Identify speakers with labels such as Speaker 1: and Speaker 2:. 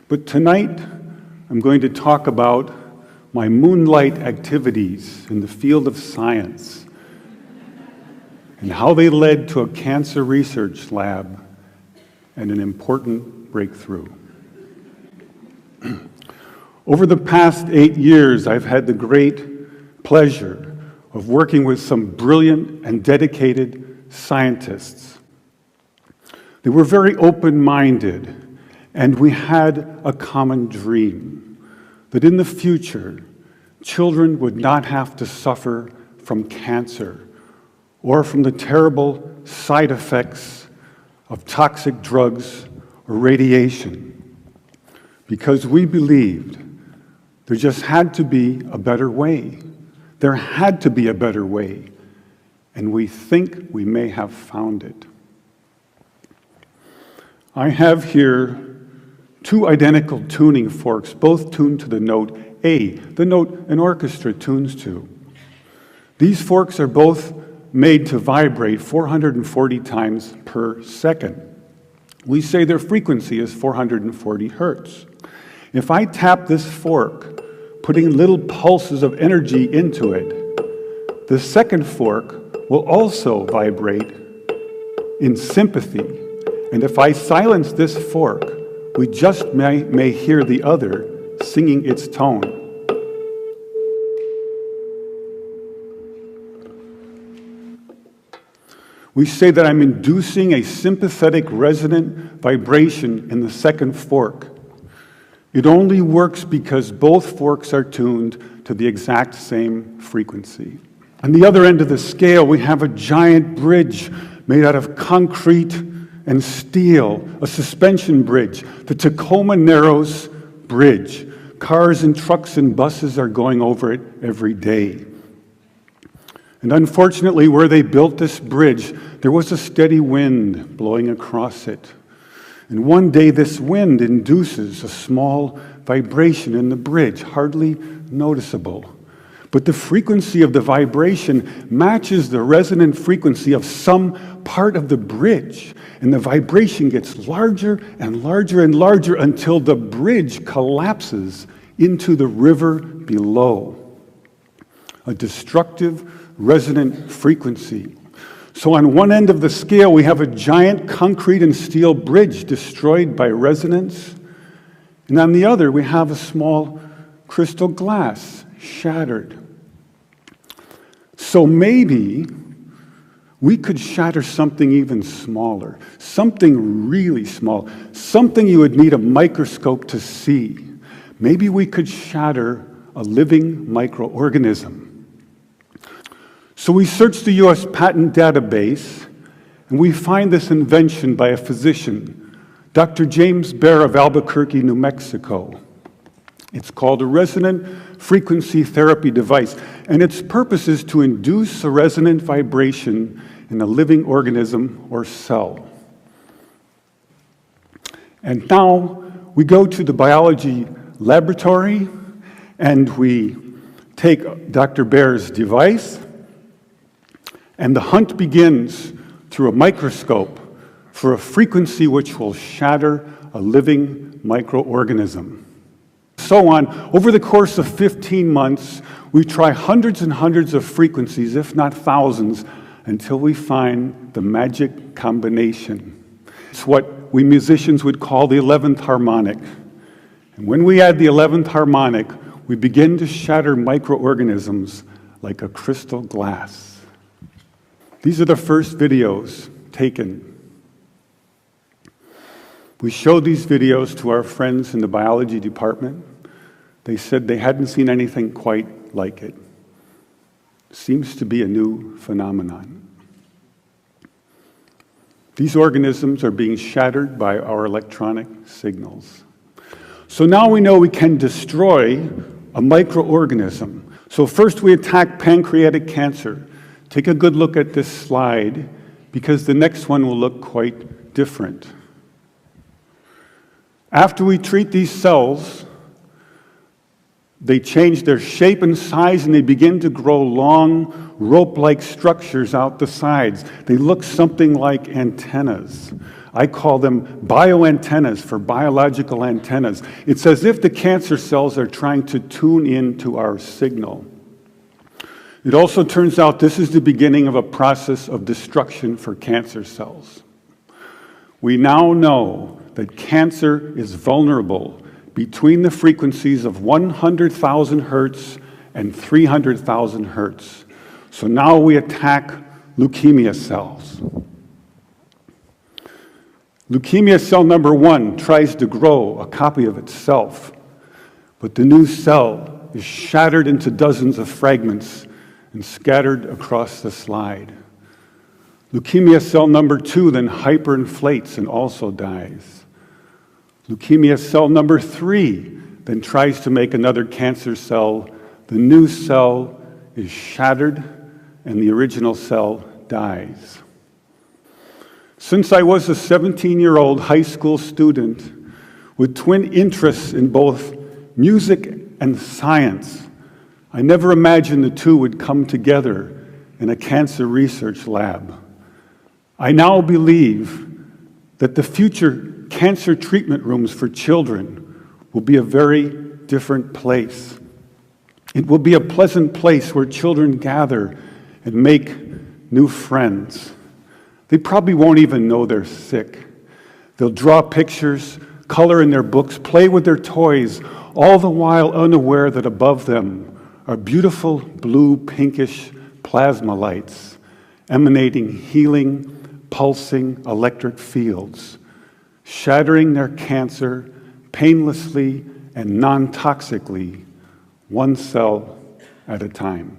Speaker 1: But tonight, I'm going to talk about my moonlight activities in the field of science and how they led to a cancer research lab and an important breakthrough. Over the past 8 years, I've had the great pleasure of working with some brilliant and dedicated scientists. They were very open-minded, and we had a common dream that in the future, children would not have to suffer from cancer or from the terrible side effects of toxic drugs or radiation, because we believed there just had to be a better way. There had to be a better way, and we think we may have found it. I have here 2 identical tuning forks, both tuned to the note A, the note an orchestra tunes to. These forks are both made to vibrate 440 times per second. We say their frequency is 440 hertz. If I tap this fork, putting little pulses of energy into it, the second fork will also vibrate in sympathy. And if I silence this fork, we just may hear the other singing its tone. We say that I'm inducing a sympathetic resonant vibration in the second fork. It only works because both forks are tuned to the exact same frequency. On the other end of the scale, we have a giant bridge made out of concrete and steel, a suspension bridge, the Tacoma Narrows Bridge. Cars and trucks and buses are going over it every day. And unfortunately, where they built this bridge, there was a steady wind blowing across it. And one day, this wind induces a small vibration in the bridge, hardly noticeable. But the frequency of the vibration matches the resonant frequency of some part of the bridge. And the vibration gets larger and larger and larger until the bridge collapses into the river below. A destructive resonant frequency. So on one end of the scale, we have a giant concrete and steel bridge destroyed by resonance. And on the other, we have a small crystal glass shattered. So maybe we could shatter something even smaller, something really small, something you would need a microscope to see. Maybe we could shatter a living microorganism. So we search the US patent database, and we find this invention by a physician, Dr. James Baer of Albuquerque, New Mexico. It's called a resonant frequency therapy device, and its purpose is to induce a resonant vibration in a living organism or cell. And now we go to the biology laboratory, and we take Dr. Baer's device, and the hunt begins through a microscope for a frequency which will shatter a living microorganism. So on, over the course of 15 months, we try hundreds and hundreds of frequencies, if not thousands, until we find the magic combination. It's what we musicians would call the 11th harmonic. And when we add the 11th harmonic, we begin to shatter microorganisms like a crystal glass. These are the first videos taken. We showed these videos to our friends in the biology department. They said they hadn't seen anything quite like it. Seems to be a new phenomenon. These organisms are being shattered by our electronic signals. So now we know we can destroy a microorganism. So first we attack pancreatic cancer. Take a good look at this slide, because the next one will look quite different. After we treat these cells, They change their shape and size, and they begin to grow long, rope-like structures out the sides. They look something like antennas. I call them bioantennas for biological antennas. It's as if the cancer cells are trying to tune in to our signal. It also turns out this is the beginning of a process of destruction for cancer cells. We now know that cancer is vulnerable between the frequencies of 100,000 hertz and 300,000 hertz. So now we attack leukemia cells. Leukemia cell number 1 tries to grow a copy of itself, but the new cell is shattered into dozens of fragments and scattered across the slide. Leukemia cell number 2 then hyperinflates and also dies. Leukemia cell number 3 then tries to make another cancer cell. The new cell is shattered and the original cell dies. Since I was a 17-year-old high school student with twin interests in both music and science, I never imagined the two would come together in a cancer research lab. I now believe that the future cancer treatment rooms for children will be a very different place. It will be a pleasant place where children gather and make new friends. They probably won't even know they're sick. They'll draw pictures, color in their books, play with their toys, all the while unaware that above them are beautiful blue, pinkish plasma lights emanating healing, pulsing electric fields, shattering their cancer painlessly and non-toxically, one cell at a time.